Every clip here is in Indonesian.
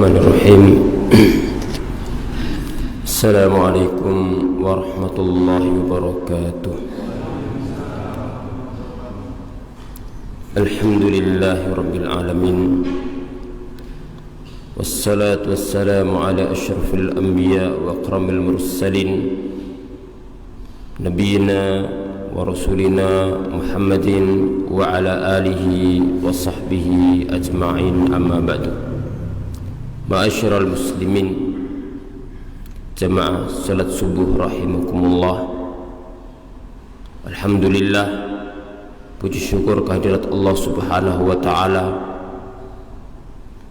Bismillahirrahmanirrahim. Assalamualaikum warahmatullahi wabarakatuh. Alhamdulillahi rabbil alamin. Wassalatu wassalamu ala asyrafil anbiya wa akramil mursalin Nabiyyina wa rasulina Muhammadin wa ala alihi wa sahbihi ajma'in, amma ba'du. Ma'asyiral muslimin, jamaah salat subuh rahimakumullah. Alhamdulillah, puji syukur kehadirat Allah subhanahu wa ta'ala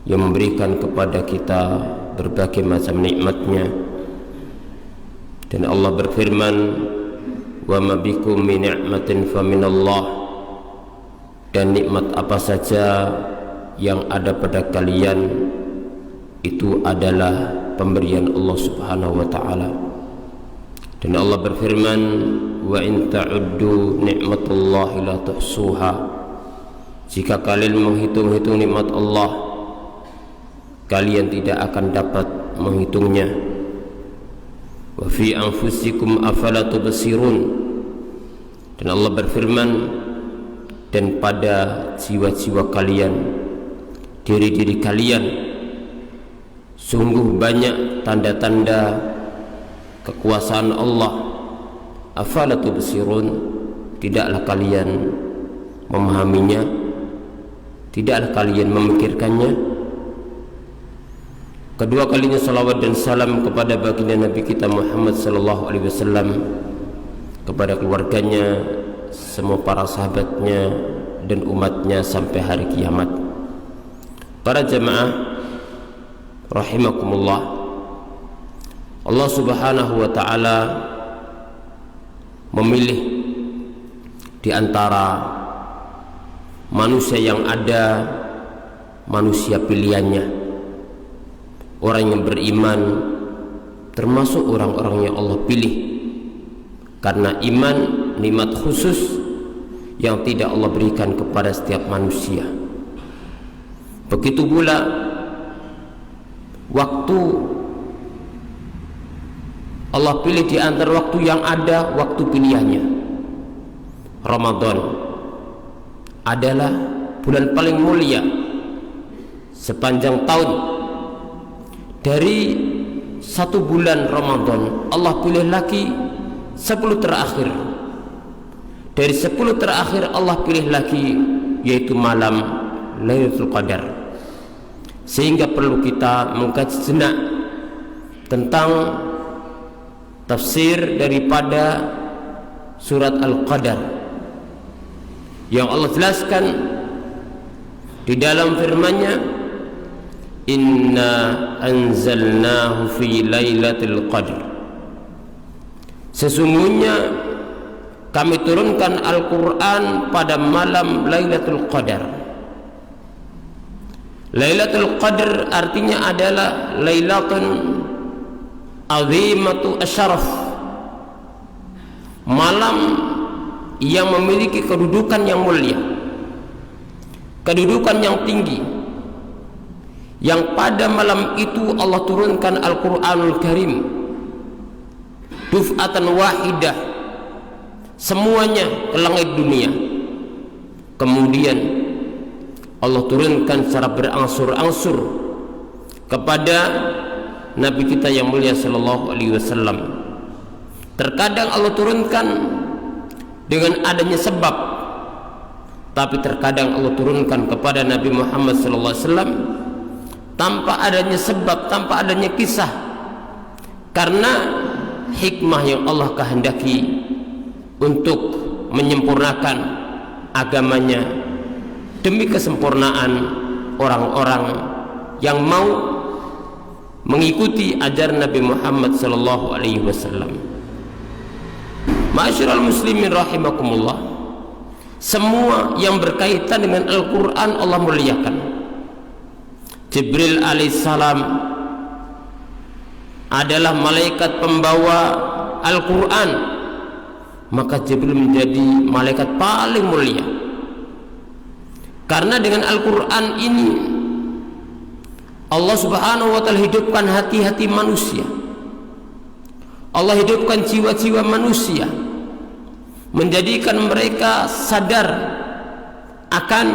yang memberikan kepada kita berbagai macam nikmatnya. Dan Allah berfirman, wa ma bikum min ni'matin fa minallah. Dan nikmat apa saja yang ada pada kalian itu adalah pemberian Allah subhanahu wa ta'ala. Dan Allah berfirman, wa in ta'uddu ni'matallahi la tuhsuha. Jika kalian menghitung-hitung nikmat Allah, kalian tidak akan dapat menghitungnya. Wa fi anfusikum afala tubsirun. Dan Allah berfirman, dan pada jiwa-jiwa kalian, diri-diri kalian, sungguh banyak tanda-tanda kekuasaan Allah. Afala tubsirun, tidaklah kalian memahaminya, tidaklah kalian memikirkannya. Kedua kalinya salawat dan salam kepada baginda Nabi kita Muhammad sallallahu alaihi wasallam, kepada keluarganya, semua para sahabatnya dan umatnya sampai hari kiamat. Para jamaah rahimakumullah, Allah subhanahu wa ta'ala memilih di antara manusia yang ada, manusia pilihannya, orang yang beriman, termasuk orang-orang yang Allah pilih, karena iman nikmat khusus yang tidak Allah berikan kepada setiap manusia. Begitu pula waktu Allah pilih di antara waktu yang ada, waktu pilihannya. Ramadan adalah bulan paling mulia sepanjang tahun. Dari satu bulan Ramadan, Allah pilih lagi 10 terakhir. Dari 10 terakhir Allah pilih lagi, yaitu malam Lailatul Qadar. Sehingga perlu kita mengkaji sejenak tentang tafsir daripada surat Al-Qadar yang Allah jelaskan di dalam firman-Nya, inna anzalnahu fi lailatul qadr. Sesungguhnya kami turunkan Al-Quran pada malam Lailatul Qadar. Lailatul Qadr artinya adalah Lailatun azimatu asyaraf, malam yang memiliki kedudukan yang mulia, kedudukan yang tinggi, yang pada malam itu Allah turunkan Al-Quranul Karim duf'atan wahidah, semuanya ke langit dunia. Kemudian Allah turunkan secara berangsur-angsur kepada Nabi kita yang mulia sallallahu alaihi wasallam. Terkadang Allah turunkan dengan adanya sebab, tapi terkadang Allah turunkan kepada Nabi Muhammad sallallahu alaihi wasallam tanpa adanya sebab, tanpa adanya kisah, karena hikmah yang Allah kehendaki untuk menyempurnakan agamanya demi kesempurnaan orang-orang yang mau mengikuti ajaran Nabi Muhammad sallallahu alaihi wasallam. Ma'asyiral muslimin rahimakumullah, semua yang berkaitan dengan Al-Quran Allah muliakan. Jibril alaihissalam adalah malaikat pembawa Al-Quran, maka Jibril menjadi malaikat paling mulia. Karena dengan Al-Quran ini Allah Subhanahu wa ta'ala hidupkan hati-hati manusia. Allah hidupkan jiwa-jiwa manusia, menjadikan mereka sadar akan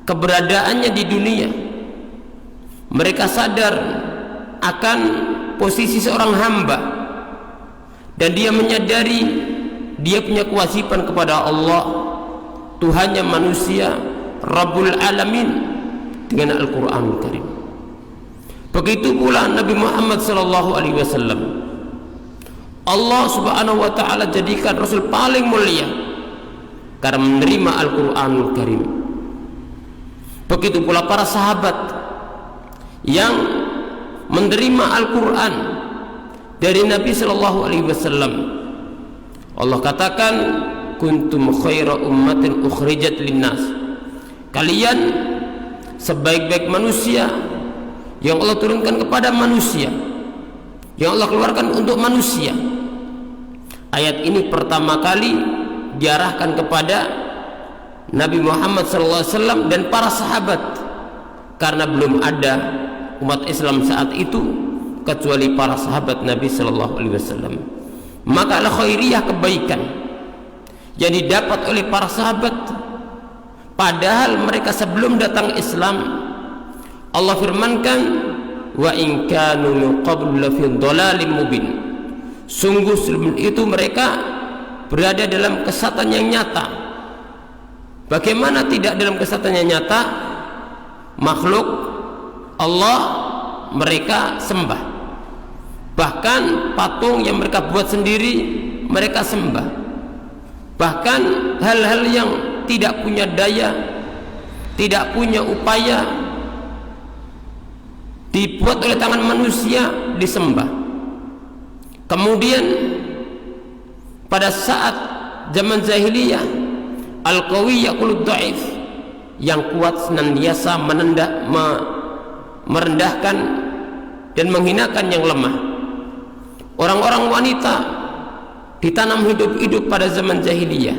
keberadaannya di dunia. Mereka sadar akan posisi seorang hamba, dan dia menyadari dia punya kewajiban kepada Allah, Tuhannya manusia, Rabbul Alamin, dengan Al-Quranul Karim. Begitu pula Nabi Muhammad SAW, Allah Subhanahu wa ta'ala jadikan Rasul paling mulia karena menerima Al-Quranul Karim. Begitu pula para sahabat yang menerima Al-Quran dari Nabi SAW. Allah katakan, kuntum khaira ummatin ukhrijat linnas, kalian sebaik-baik manusia yang Allah turunkan kepada manusia, yang Allah keluarkan untuk manusia. Ayat ini pertama kali diarahkan kepada Nabi Muhammad SAW dan para sahabat, karena belum ada umat Islam saat itu kecuali para sahabat Nabi SAW. Maka al-khairiyah, kebaikan yang didapat oleh para sahabat, padahal mereka sebelum datang Islam, Allah firmankan, wa in kanu min qablu lafi dhalalin mubin, sungguh sebelum itu mereka berada dalam kesesatan yang nyata. Bagaimana tidak dalam kesesatan yang nyata? Makhluk Allah mereka sembah, bahkan patung yang mereka buat sendiri mereka sembah, bahkan hal-hal yang tidak punya daya, tidak punya upaya, dibuat oleh tangan manusia disembah. Kemudian pada saat zaman jahiliyah, al-qawi yaqulu dhaif, yang kuat senantiasa merendahkan dan menghinakan yang lemah. Orang-orang wanita ditanam hidup-hidup pada zaman jahiliyah.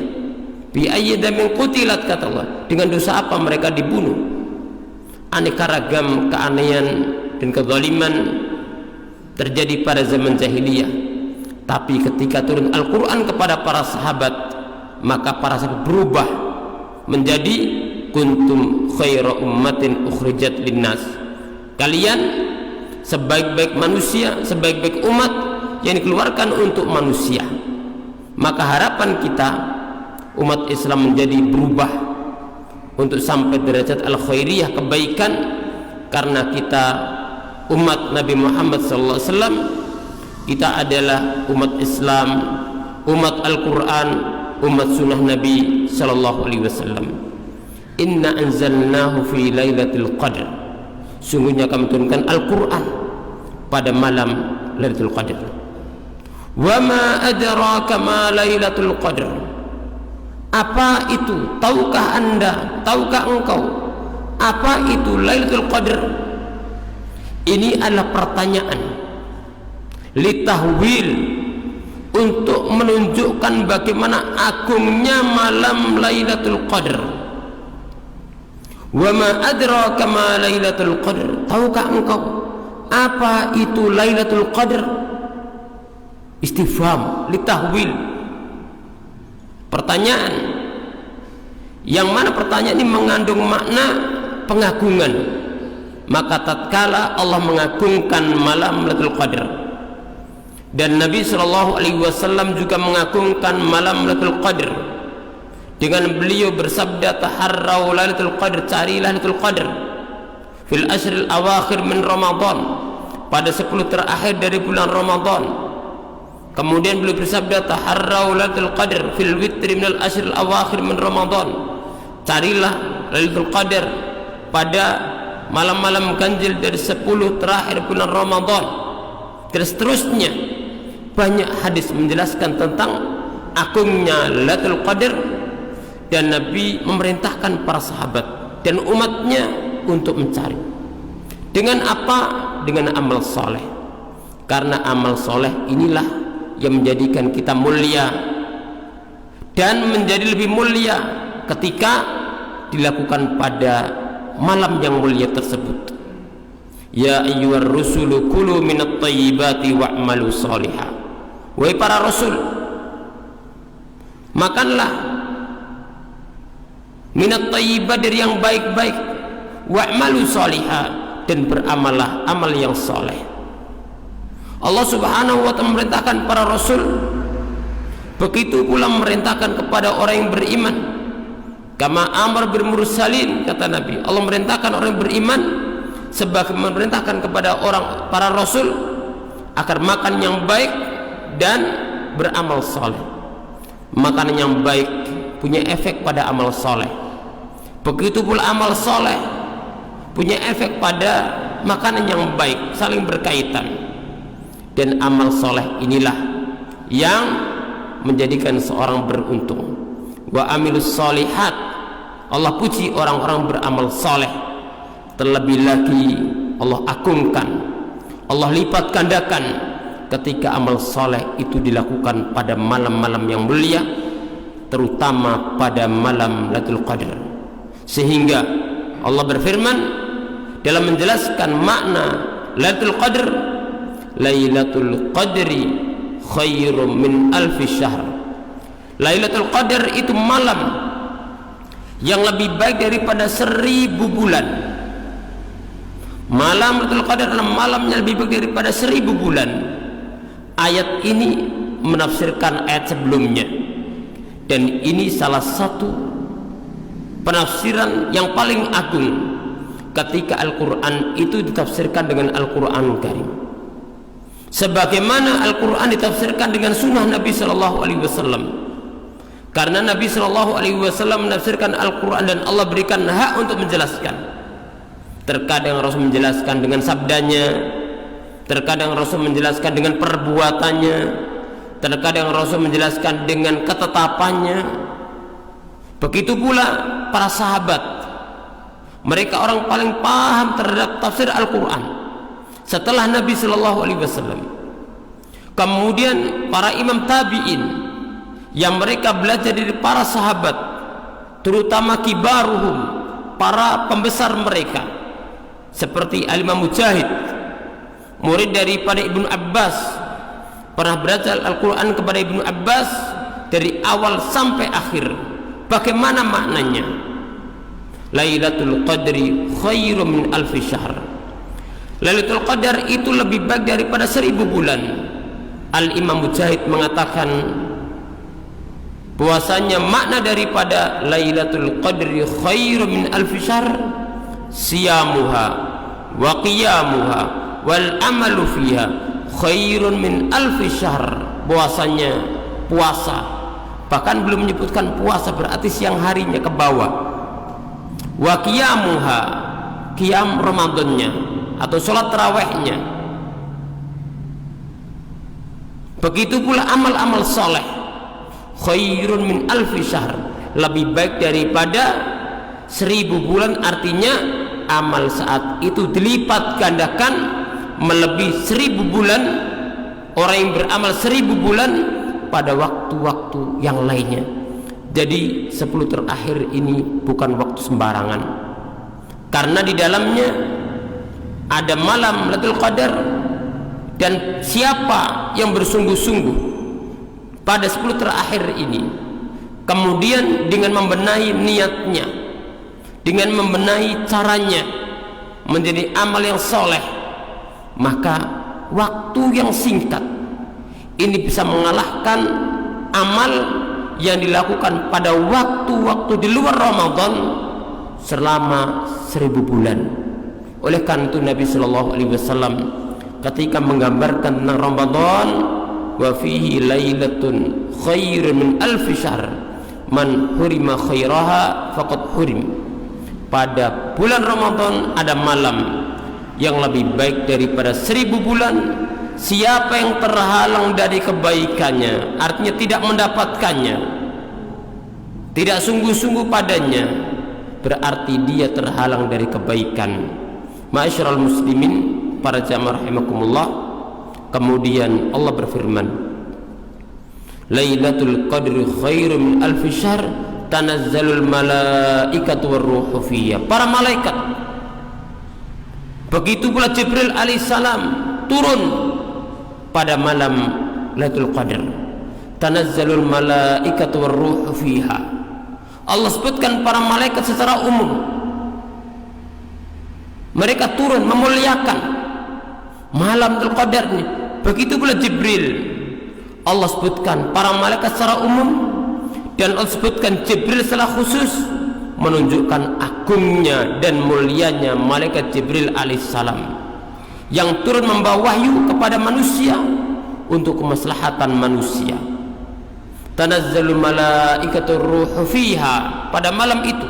Bi ayyi damin qutilat, kata Allah, dengan dosa apa mereka dibunuh. Aneka ragam keanehan dan kezaliman terjadi pada zaman jahiliyah. Tapi ketika turun Al-Quran kepada para sahabat, maka para sahabat berubah menjadi kuntum khaira ummatin ukhrijat linnas, kalian sebaik-baik manusia, sebaik-baik umat yang dikeluarkan untuk manusia. Maka harapan kita umat Islam menjadi berubah untuk sampai derajat al-khairiyah, kebaikan, karena kita umat Nabi Muhammad SAW. Kita adalah umat Islam, umat Al-Quran, umat sunnah Nabi SAW. Inna anzalnahu fi lailatul qadr, sungguhnya kami turunkan Al-Quran pada malam Lailatul Qadar. Wa ma adraka ma Lailatul Qadar, apa itu? Tahukah anda, tahukah engkau apa itu Lailatul Qadar? Ini adalah pertanyaan litahwil, untuk menunjukkan bagaimana agungnya malam Lailatul Qadar. Wa ma adraka ma Lailatul Qadar, tahukah engkau apa itu Lailatul Qadar? Istifham litahwil, pertanyaan yang mana pertanyaan ini mengandung makna pengagungan. Maka tatkala Allah mengagungkan malam Lailatul Qadar, dan Nabi SAW juga mengagungkan malam Lailatul Qadar dengan beliau bersabda, taharrau Lailatul Qadar, carilah Lailatul Qadar fil ashril awakhir min Ramadan, pada 10 terakhir dari bulan Ramadan. Kemudian beliau bersabda, taharrau Lailatul Qadar fil witri minal ashril awakhir min Ramadan, carilah Lailatul Qadar pada malam-malam ganjil dari 10 terakhir bulan Ramadan. Dan seterusnya banyak hadis menjelaskan tentang agungnya Lailatul Qadar, dan Nabi memerintahkan para sahabat dan umatnya untuk mencari. Dengan apa? Dengan amal soleh, karena amal soleh inilah yang menjadikan kita mulia, dan menjadi lebih mulia ketika dilakukan pada malam yang mulia tersebut. Ya ayyuhar rusulu kulu minat thayyibati wa'malu shaliha. Wahai para rasul, makanlah minat thayyibat, dari yang baik-baik, wa'malu shaliha, dan beramalah amal yang saleh. Allah Subhanahu wa ta'ala memerintahkan para rasul, begitu pula memerintahkan kepada orang yang beriman. Kama amar bil mursalin, kata Nabi, Allah merintahkan orang yang beriman sebagai memerintahkan kepada orang para rasul agar makan yang baik dan beramal saleh. Makanan yang baik punya efek pada amal saleh, begitu pula amal saleh punya efek pada makanan yang baik, saling berkaitan. Dan amal saleh inilah yang menjadikan seorang beruntung. Wa amilus shalihat, Allah puji orang-orang beramal saleh. Terlebih lagi Allah agungkan, Allah lipat gandakan ketika amal saleh itu dilakukan pada malam-malam yang mulia, terutama pada malam Lailatul Qadar. Sehingga Allah berfirman dalam menjelaskan makna Lailatul Qadar, Lailatul Qadri khairum min alfi syahr. Lailatul Qadar itu malam yang lebih baik daripada 1000 bulan. Malam Lailatul Qadar adalah malam yang lebih baik daripada 1000 bulan. Ayat ini menafsirkan ayat sebelumnya, dan ini salah satu penafsiran yang paling agung ketika Al-Quran itu ditafsirkan dengan Al-Quran Karim, sebagaimana Al-Quran ditafsirkan dengan sunnah Nabi Sallallahu Alaihi Wasallam. Karena Nabi Sallallahu Alaihi Wasallam menafsirkan Al-Quran dan Allah berikan hak untuk menjelaskan. Terkadang Rasul menjelaskan dengan sabdanya, terkadang Rasul menjelaskan dengan perbuatannya, terkadang Rasul menjelaskan dengan ketetapannya. Begitu pula para sahabat, mereka orang paling paham terhadap tafsir Al-Quran setelah Nabi Sallallahu Alaihi Wasallam. Kemudian para imam tabi'in yang mereka belajar dari para sahabat, terutama kibaruhum, para pembesar mereka, seperti Al-Imam Mujahid, murid daripada Ibnu Abbas, pernah belajar Al-Quran kepada Ibnu Abbas dari awal sampai akhir. Bagaimana maknanya? Lailatul Qadri khairum min alfi syahr. Lailatul Qadar itu lebih baik daripada 1000 bulan. Al-Imam Mujahid mengatakan bahwasanya makna daripada Lailatul Qadri khairum min alfi syahr siyamuha wa qiyamuha wal amalu fiha khairun min alfi syahr. Bahwasanya puasa, bahkan belum menyebutkan puasa berarti siang harinya ke bawah, wa qiyamuha, qiyam Ramadannya atau sholat tarawihnya, begitu pula amal-amal soleh khairun min alfi syahr, lebih baik daripada 1000 bulan. Artinya amal saat itu dilipat gandakan melebihi 1000 bulan. Orang yang beramal 1000 bulan pada waktu-waktu yang lainnya. Jadi 10 terakhir ini bukan waktu sembarangan, karena di dalamnya ada malam Lailatul Qadar. Dan siapa yang bersungguh-sungguh pada 10 terakhir ini, kemudian dengan membenahi niatnya, dengan membenahi caranya menjadi amal yang soleh, maka waktu yang singkat ini bisa mengalahkan amal yang dilakukan pada waktu-waktu di luar Ramadan selama 1000 bulan. Oleh karena itu Nabi Sallallahu Alaihi Wasallam ketika menggambarkan tentang Ramadan, wa fihi lailatun khairun min alfi syahr, man hurima khairaha faqad hurim. Pada bulan Ramadan ada malam yang lebih baik daripada 1000 bulan. Siapa yang terhalang dari kebaikannya, artinya tidak mendapatkannya, tidak sungguh-sungguh padanya, berarti dia terhalang dari kebaikan. Ma'asyiral muslimin, para jamaah rahimakumullah. Kemudian Allah berfirman, Lailatul Qadri khairum min alfi syahr, tanazzalul malaikatu warruhu fiyha. Para malaikat Begitu pula Jibril alaihissalam turun pada malam Lailatul Qadar. Tanazzalul malaikatu warruhu fiha. Allah sebutkan para malaikat secara umum. Mereka turun memuliakan malam Lailatul Qadar ini. Begitu pula Jibril. Allah sebutkan para malaikat secara umum, dan Allah sebutkan Jibril secara khusus, menunjukkan agungnya dan mulianya malaikat Jibril alaihissalam yang turun membawa wahyu kepada manusia untuk kemaslahatan manusia. Tanazzalul malaikatu ruhu fiha, pada malam itu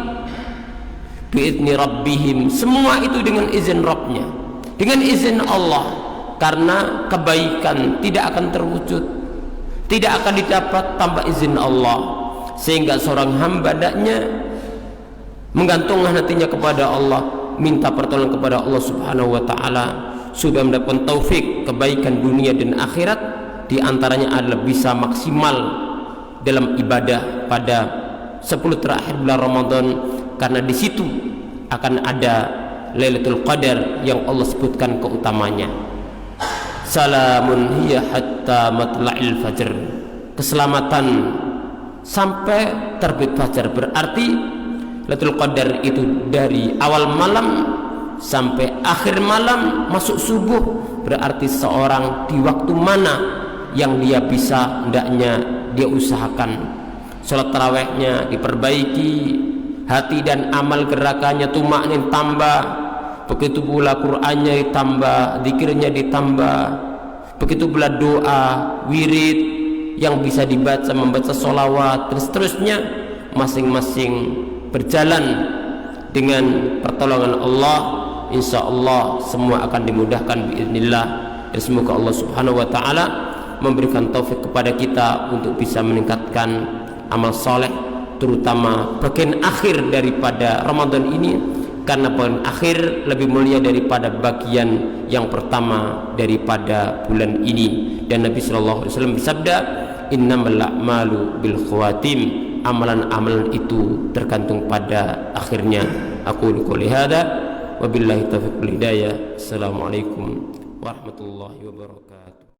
biizni rabbihim, semua itu dengan izin Rabbnya, dengan izin Allah, karena kebaikan tidak akan terwujud, tidak akan didapat tanpa izin Allah. Sehingga seorang hamba hendaknya menggantungkan hatinya kepada Allah, minta pertolongan kepada Allah Subhanahu wa taala, sudah mendapatkan taufik kebaikan dunia dan akhirat. Di antaranya adalah bisa maksimal dalam ibadah pada 10 terakhir bulan Ramadan, karena di situ akan ada Lailatul Qadar yang Allah sebutkan keutamanya. Salamun hiya hatta matla'il fajr, keselamatan sampai terbit fajar. Berarti Lailatul Qadar itu dari awal malam sampai akhir malam masuk subuh. Berarti seorang di waktu mana yang dia bisa, hendaknya dia usahakan sholat tarawihnya diperbaiki, hati dan amal gerakannya tumaknin tambah, begitu pula Qur'annya ditambah, zikirnya ditambah, begitu pula doa, wirid yang bisa dibaca, membaca sholawat dan seterusnya, masing-masing berjalan dengan pertolongan Allah. Insya Allah semua akan dimudahkan biiznillah, dan semoga Allah Subhanahu wa taala memberikan taufik kepada kita untuk bisa meningkatkan amal soleh, terutama bagian akhir daripada Ramadan ini, karena bagian akhir lebih mulia daripada bagian yang pertama daripada bulan ini. Dan Nabi sallallahu alaihi wasallam bersabda, innamal a'malu bil khawatim, amalan-amalan itu tergantung pada akhirnya. Aku qouli hada wa billahi taufiq wal hidayah. Assalamualaikum warahmatullahi wabarakatuh.